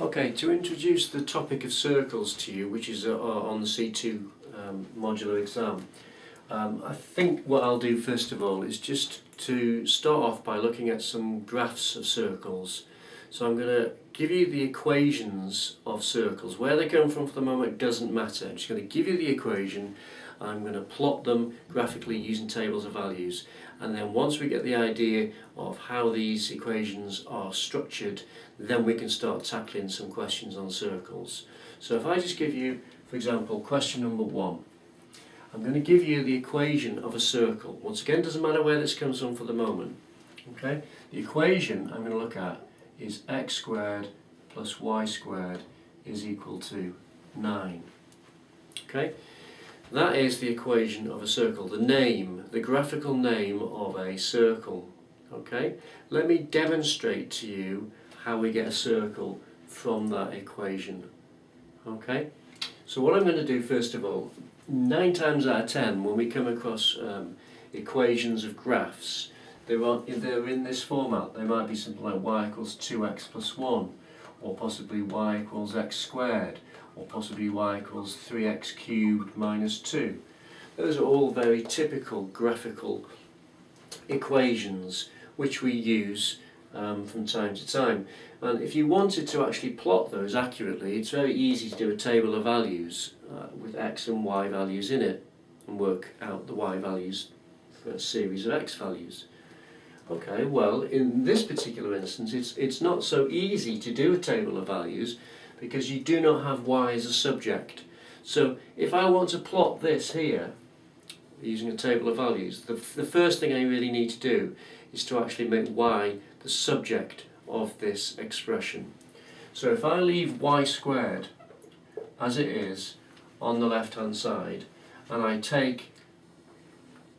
Okay, to introduce the topic of circles to you, which is on the C2 modular exam, I think what I'll do first of all is just to start off by looking at some graphs of circles. So I'm going to give you the equations of circles. Where they come from for the moment doesn't matter. I'm just going to give you the equation. I'm going to plot them graphically using tables of values, and then once we get the idea of how these equations are structured, then we can start tackling some questions on circles. So if I just give you, for example, question number 1, I'm going to give you the equation of a circle. Once again, it doesn't matter where this comes from for the moment. Okay? The equation I'm going to look at is x squared plus y squared is equal to 9. Okay? That is the equation of a circle, the name, the graphical name of a circle. Okay? Let me demonstrate to you how we get a circle from that equation. Okay? So what I'm going to do first of all, 9 times out of 10 when we come across equations of graphs, they're in this format. They might be something like y equals 2x plus 1, or possibly y equals x squared, or possibly y equals 3x cubed minus 2. Those are all very typical graphical equations which we use from time to time. And if you wanted to actually plot those accurately, it's very easy to do a table of values with x and y values in it and work out the y values for a series of x values. Okay, well, in this particular instance, it's not so easy to do a table of values because you do not have y as a subject. So if I want to plot this here using a table of values, the first thing I really need to do is to actually make y the subject of this expression. So if I leave y squared as it is on the left hand side and I take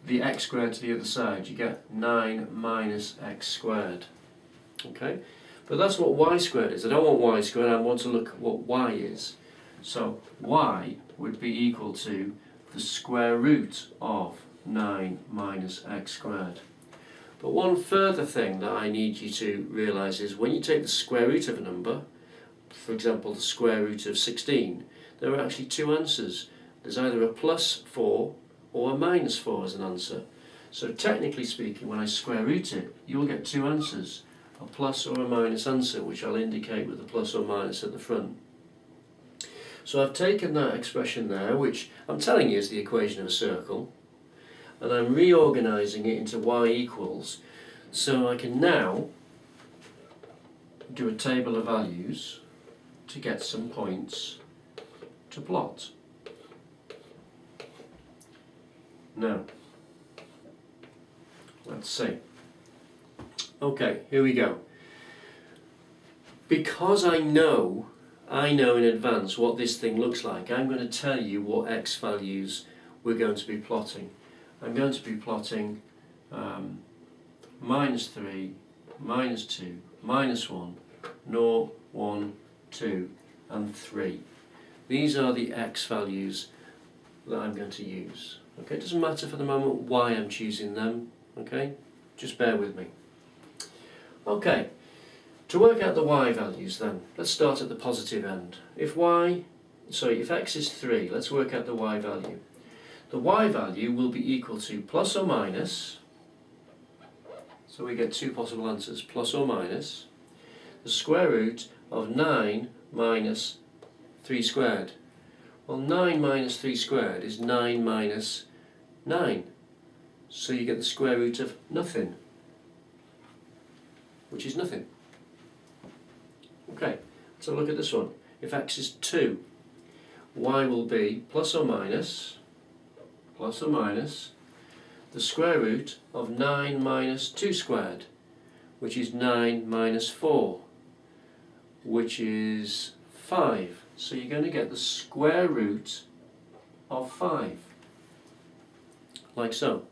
the x squared to the other side, you get 9 minus x squared. Okay? But that's what y squared is. I don't want y squared, I want to look at what y is. So y would be equal to the square root of 9 minus x squared. But one further thing that I need you to realise is when you take the square root of a number, for example the square root of 16, there are actually two answers. There's either a plus 4 or a minus 4 as an answer. So technically speaking, when I square root it, you'll get two answers, a plus or a minus answer, which I'll indicate with a plus or minus at the front. So I've taken that expression there, which I'm telling you is the equation of a circle, and I'm reorganising it into y equals, so I can now do a table of values to get some points to plot. Now, let's see. Okay, here we go. Because I know in advance what this thing looks like, I'm going to tell you what x values we're going to be plotting. I'm going to be plotting minus 3, minus 2, minus 1, 0, 1, 2 and 3. These are the x values that I'm going to use. Okay, it doesn't matter for the moment why I'm choosing them, okay? Just bear with me. Okay, to work out the y values then, let's start at the positive end. If x is 3, let's work out the y value. The y value will be equal to plus or minus, so we get two possible answers, plus or minus, the square root of 9 minus 3 squared. Well, 9 minus 3 squared is 9 minus 9. So you get the square root of nothing, which is nothing. Okay, so look at this one. If x is 2, y will be plus or minus the square root of 9 minus 2 squared, which is 9 minus 4, which is 5. So you're going to get the square root of 5, like so.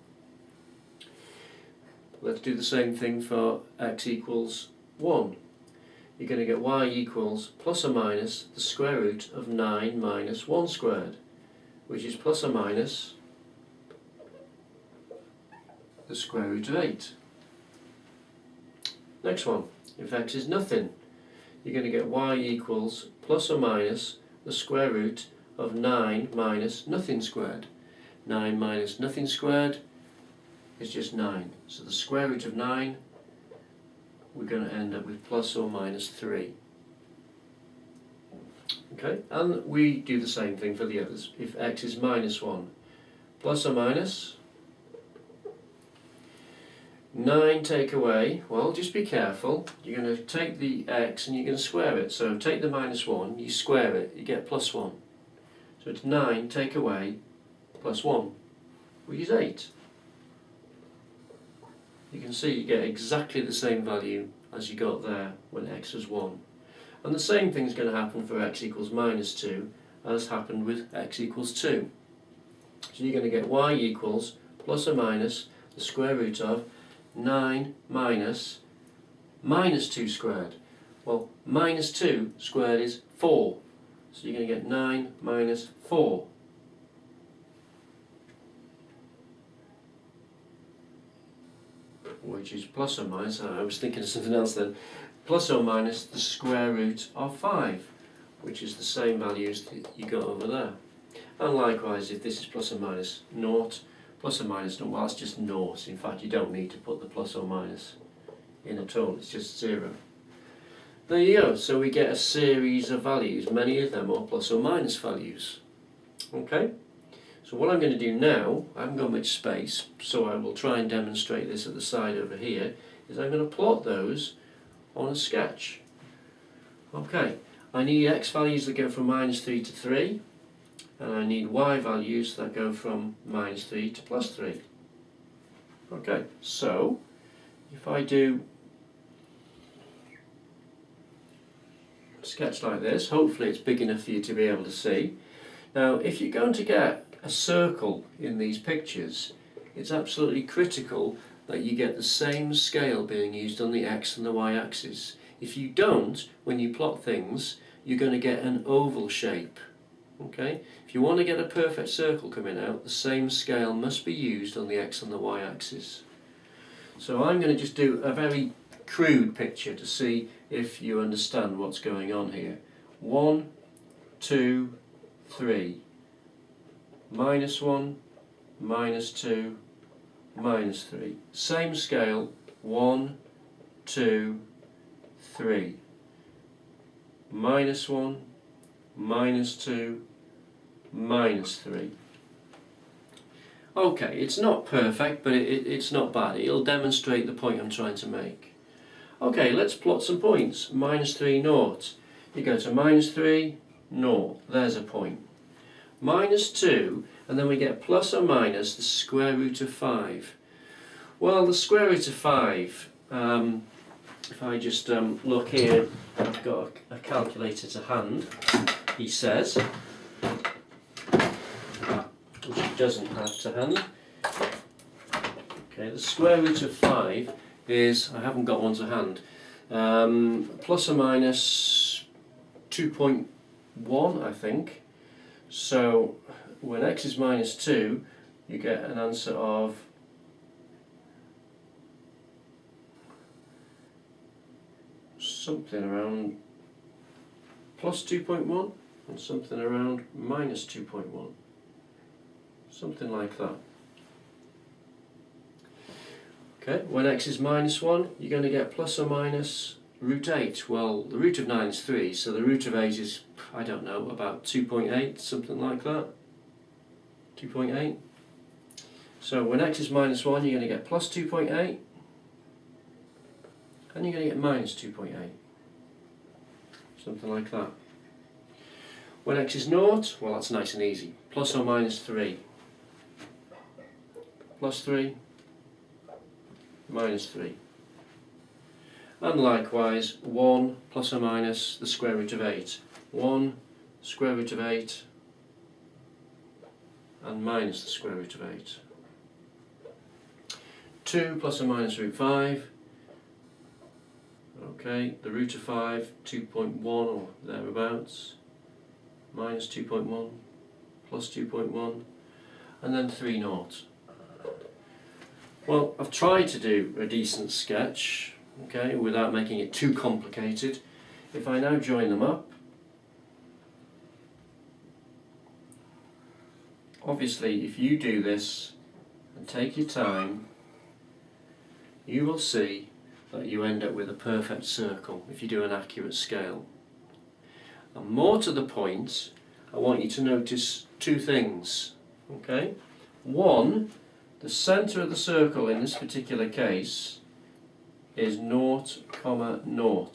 Let's do the same thing for x equals 1. You're going to get y equals plus or minus the square root of 9 minus 1 squared, which is plus or minus the square root of 8. Next one, if x is nothing, you're going to get y equals plus or minus the square root of 9 minus nothing squared. 9 minus nothing squared is just 9. So the square root of 9, we're going to end up with plus or minus 3. Okay, and we do the same thing for the others. If x is minus 1, plus or minus 9 take away, well, just be careful. You're going to take the x and you're going to square it. So take the minus 1, you square it, you get plus 1. So it's 9 take away plus 1, which is 8. You can see you get exactly the same value as you got there when x was 1. And the same thing is going to happen for x equals minus 2 as happened with x equals 2. So you're going to get y equals plus or minus the square root of 9 minus 2 squared. Well, minus 2 squared is 4. So you're going to get 9 minus 4. Which is plus or minus, I was thinking of something else then, plus or minus the square root of 5, which is the same values that you got over there. And likewise, if this is plus or minus 0, plus or minus 0, well, it's just 0. In fact, you don't need to put the plus or minus in at all, it's just 0. There you go, so we get a series of values, many of them are plus or minus values. Okay? So what I'm going to do now, I haven't got much space, so I will try and demonstrate this at the side over here, is I'm going to plot those on a sketch. Okay, I need x values that go from minus 3 to 3, and I need y values that go from minus 3 to plus 3. Okay, so if I do a sketch like this, hopefully it's big enough for you to be able to see. Now, if you're going to get a circle in these pictures, it's absolutely critical that you get the same scale being used on the x and the y axis. If you don't, when you plot things, you're going to get an oval shape. Okay? If you want to get a perfect circle coming out, the same scale must be used on the x and the y axis. So I'm going to just do a very crude picture to see if you understand what's going on here. 1, 2, 3. Minus 1, minus 2, minus 3. Same scale, 1, 2, 3. Minus 1, minus 2, minus 3. Okay, it's not perfect, but it's not bad. It'll demonstrate the point I'm trying to make. Okay, let's plot some points. Minus 3, 0. You go to minus 3, 0. There's a point. Minus 2, and then we get plus or minus the square root of 5. Well, the square root of 5, if I just look here, I've got a calculator to hand, he says, which he doesn't have to hand. Okay, the square root of 5 is, I haven't got one to hand, plus or minus 2.1, I think. So when x is minus 2, you get an answer of something around plus 2.1 and something around minus 2.1. Something like that. Okay, when x is minus 1, you're going to get plus or minus root 8. Well, the root of 9 is 3, so the root of 8 is, I don't know, about 2.8, something like that. 2.8. So when x is minus 1, you're going to get plus 2.8, and you're going to get minus 2.8. Something like that. When x is 0, well, that's nice and easy. Plus or minus 3. Plus 3, minus 3. And likewise, 1 plus or minus the square root of 8. 1 square root of 8 and minus the square root of 8. 2 plus or minus root 5. Okay, the root of 5, 2.1 or thereabouts. Minus 2.1, plus 2.1, and then 3 noughts. Well, I've tried to do a decent sketch, okay, without making it too complicated. if I now join them up, obviously if you do this and take your time, you will see that you end up with a perfect circle if you do an accurate scale. And more to the point, I want you to notice two things. Okay? One, the centre of the circle in this particular case is 0, 0, 0,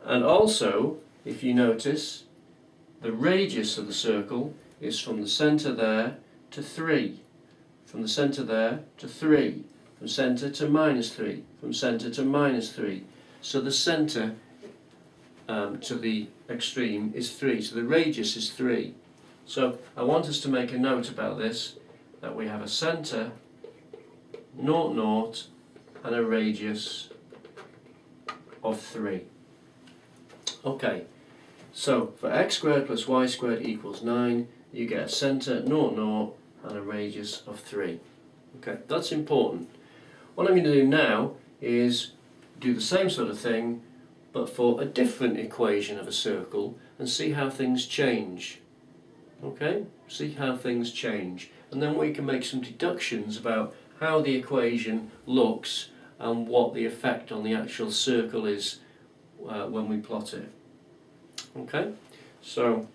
and also, if you notice, the radius of the circle is from the centre there to 3, from the centre there to 3, from centre to -3, from centre to -3. So the centre to the extreme is 3, so the radius is 3. So I want us to make a note about this, that we have a centre, 0, 0, and a radius of 3. Okay, so for x squared plus y squared equals 9, you get a centre, 0, 0, and a radius of 3. Okay, that's important. What I'm going to do now is do the same sort of thing, but for a different equation of a circle, and see how things change. Okay, see how things change, and then we can make some deductions about how the equation looks and what the effect on the actual circle is when we plot it. Okay, so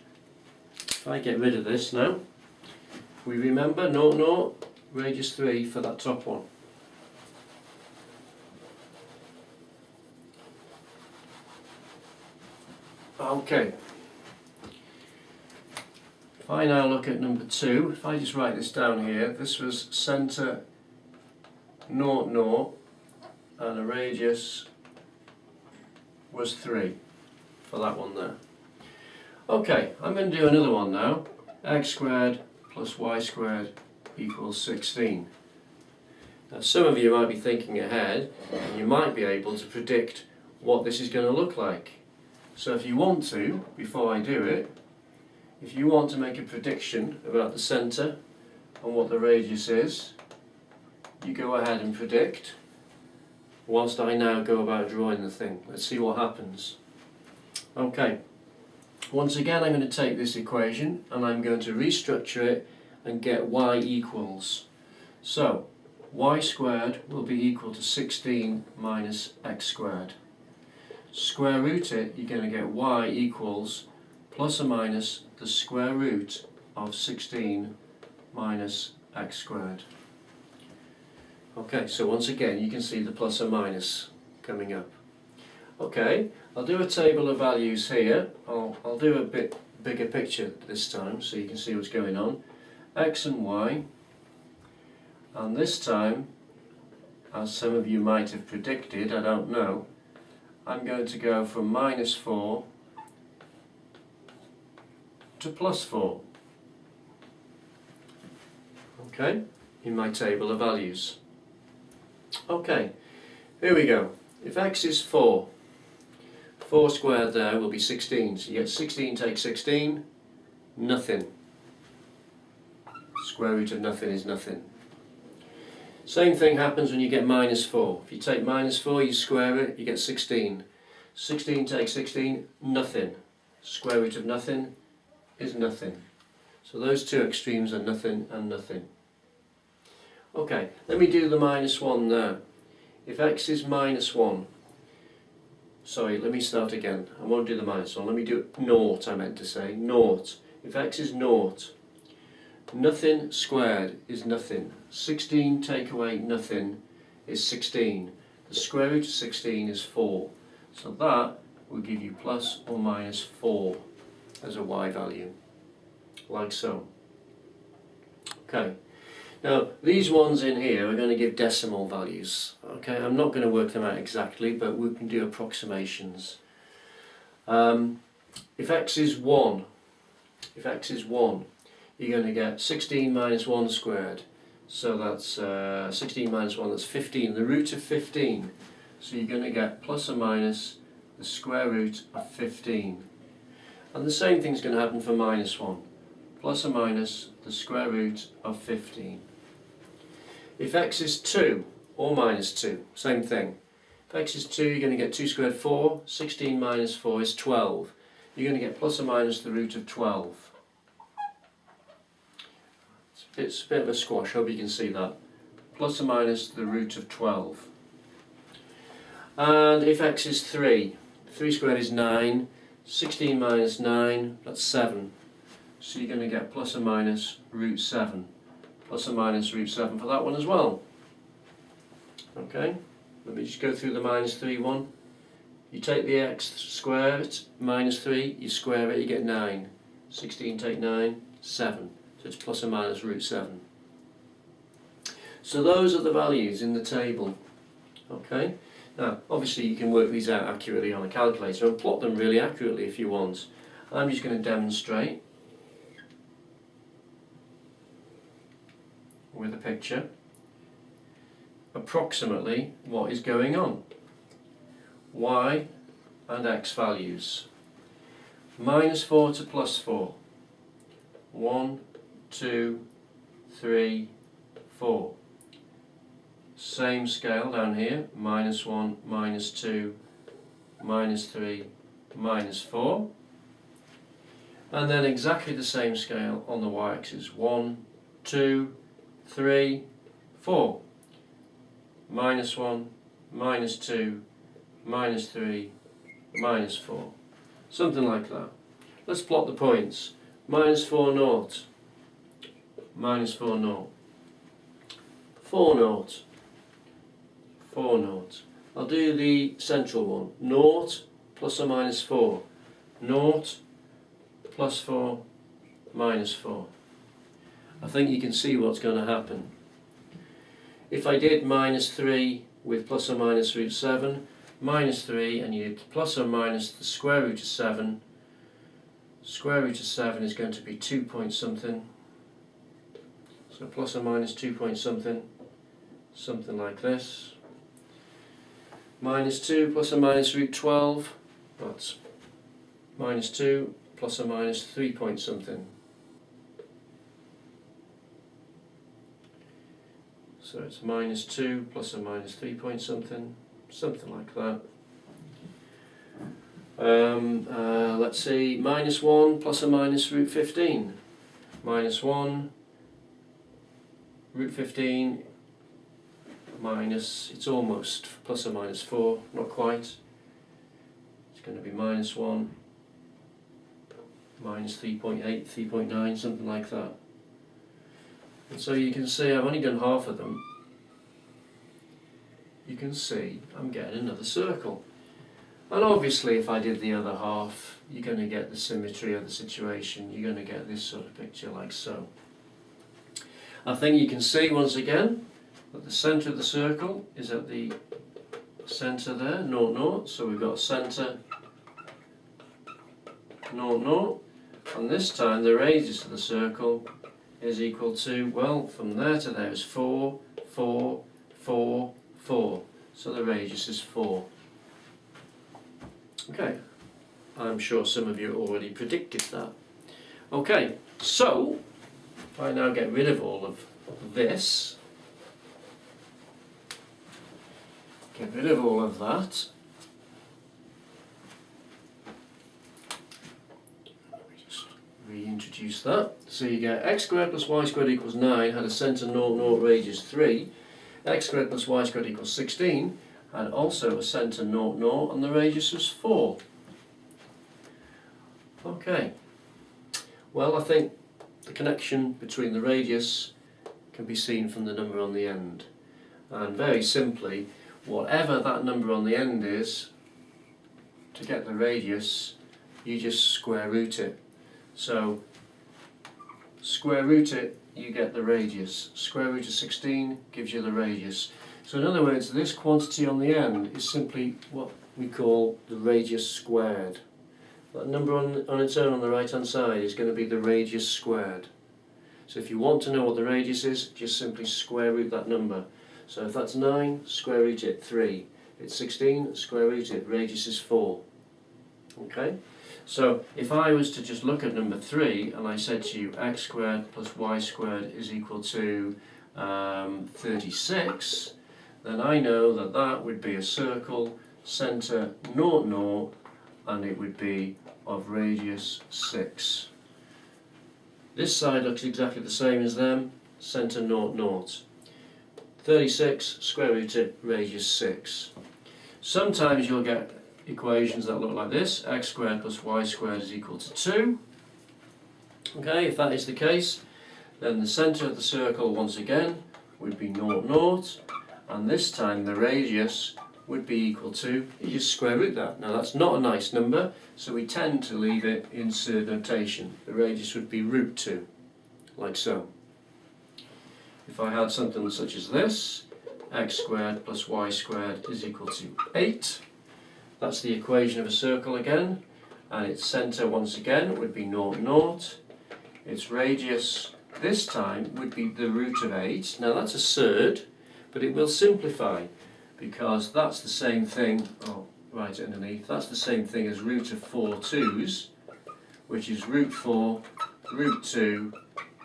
if I get rid of this now, we remember 0, 0, radius 3 for that top one. Okay, if I now look at number 2, if I just write this down here, this was centre 0, 0, and a radius was 3 for that one there. Okay, I'm going to do another one now. X squared plus y squared equals 16. Now some of you might be thinking ahead, and you might be able to predict what this is going to look like. So if you want to, before I do it, if you want to make a prediction about the centre and what the radius is, you go ahead and predict, whilst I now go about drawing the thing. Let's see what happens. Okay, once again I'm going to take this equation and I'm going to restructure it and get y equals. So, y squared will be equal to 16 minus x squared. Square root it, you're going to get y equals plus or minus the square root of 16 minus x squared. Okay, so once again you can see the plus or minus coming up. Okay, I'll do a table of values here. I'll do a bit bigger picture this time so you can see what's going on. X and y, and this time, as some of you might have predicted, I don't know, I'm going to go from -4 to +4. Okay, in my table of values. Okay, here we go. If x is 4, 4 squared there will be 16. So you get 16 take 16, nothing. Square root of nothing is nothing. Same thing happens when you get -4. If you take -4, you square it, you get 16. 16 take 16, nothing. Square root of nothing is nothing. So those two extremes are nothing and nothing. Okay, let me do the -1 there. If x is -1, sorry, let me start again. I won't do the -1. Let me do 0, I meant to say. 0. If x is 0, nothing squared is nothing. 16 take away nothing is 16. The square root of 16 is 4. So that will give you plus or minus 4 as a y value, like so. Okay. Now these ones in here are going to give decimal values. Okay, I'm not going to work them out exactly, but we can do approximations. If x is 1, you're going to get 16 minus 1 squared. So that's 16 minus 1, that's 15, the root of 15. So you're going to get plus or minus the square root of 15. And the same thing's going to happen for -1. Plus or minus the square root of 15. If x is 2 or -2, same thing. If x is 2, you're going to get 2 squared 4, 16 minus 4 is 12. You're going to get plus or minus the root of 12. It's a bit of a squash, hope you can see that. Plus or minus the root of 12. And if x is 3, 3 squared is 9, 16 minus 9, that's 7. So you're going to get plus or minus root 7. Plus or minus root 7 for that one as well. Okay, let me just go through the minus 3 one. You take the x squared, minus 3, you square it, you get 9. 16 take 9, 7. So it's plus or minus root 7. So those are the values in the table. Okay, now obviously you can work these out accurately on a calculator and plot them really accurately if you want. I'm just going to demonstrate with a picture approximately what is going on. Y and x values. Minus 4 to plus 4. 1, 2, 3, 4. Same scale down here. Minus 1, minus 2, minus 3, minus 4. And then exactly the same scale on the y-axis. 1, 2, 3, 4. Minus 1, minus 2, minus 3, minus 4. Something like that. Let's plot the points. Minus 4 naught. Minus 4 naught. 4 naught. 4 naught. I'll do the central one. Naught plus or minus 4. Naught plus 4 minus 4. I think you can see what's going to happen. If I did minus 3 with plus or minus root 7, minus 3 and you did plus or minus the square root of 7, square root of 7 is going to be 2 point something. So plus or minus 2 point something, something like this. Minus 2 plus or minus root 12, that's minus 2 plus or minus 3 point something. So it's minus 2 plus or minus 3 point something, something like that. Let's see, minus 1 plus or minus root 15. Minus 1, root 15, minus, it's almost plus or minus 4, not quite. It's going to be minus 1, minus 3.8, 3.9, something like that. And so you can see I've only done half of them. You can see I'm getting another circle. And obviously if I did the other half, you're going to get the symmetry of the situation. You're going to get this sort of picture like so. I think you can see once again that the centre of the circle is at the centre there, 0, 0. So we've got centre, 0, 0. And this time the radius of the circle is equal to, well, from there to there is 4, 4, 4, 4. So the radius is 4. Okay, I'm sure some of you already predicted that. Okay, so if I now get rid of all of this, get rid of all of that, reintroduce that. So you get x squared plus y squared equals 9, had a centre 0, 0, radius 3. X squared plus y squared equals 16, had also a centre 0, 0, and the radius was 4. Okay, well, I think the connection between the radius can be seen from the number on the end. And very simply, whatever that number on the end is, to get the radius, you just square root it. So, square root it, you get the radius. Square root of 16 gives you the radius. So in other words, this quantity on the end is simply what we call the radius squared. That number on its own on the right hand side is going to be the radius squared. So if you want to know what the radius is, just simply square root that number. So if that's 9, square root it, 3. If it's 16, square root it, radius is 4. Okay? So if I was to just look at number 3 and I said to you x squared plus y squared is equal to 36, then I know that that would be a circle, centre 0, 0, and it would be of radius 6. This side looks exactly the same as them, centre 0, 0. 36 square root of radius 6. Sometimes you'll get equations that look like this, x squared plus y squared is equal to 2. Okay, if that is the case, then the centre of the circle once again would be 0, 0, and this time the radius would be equal to, you just square root that. Now that's not a nice number, so we tend to leave it in surd notation. The radius would be root 2, like so. If I had something such as this, x squared plus y squared is equal to 8. That's the equation of a circle again, and its centre once again would be 0, 0. Its radius this time would be the root of 8. Now that's a surd, but it will simplify because that's the same thing, oh, right underneath, that's the same thing as root of 4 2's, which is root 4, root 2,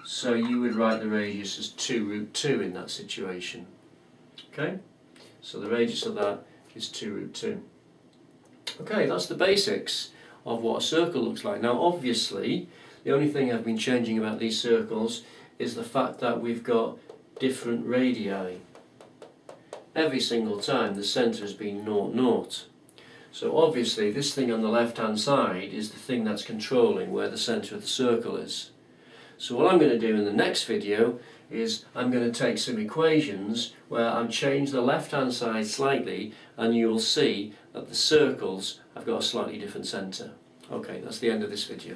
so you would write the radius as 2 root 2 in that situation. Okay, so the radius of that is 2 root 2. Okay, that's the basics of what a circle looks like. Now obviously, the only thing I've been changing about these circles is the fact that we've got different radii. Every single time the centre has been 0, 0. So obviously this thing on the left hand side is the thing that's controlling where the centre of the circle is. So what I'm going to do in the next video is I'm going to take some equations where I'm change the left hand side slightly, and you'll see that the circles have got a slightly different centre. Okay, that's the end of this video.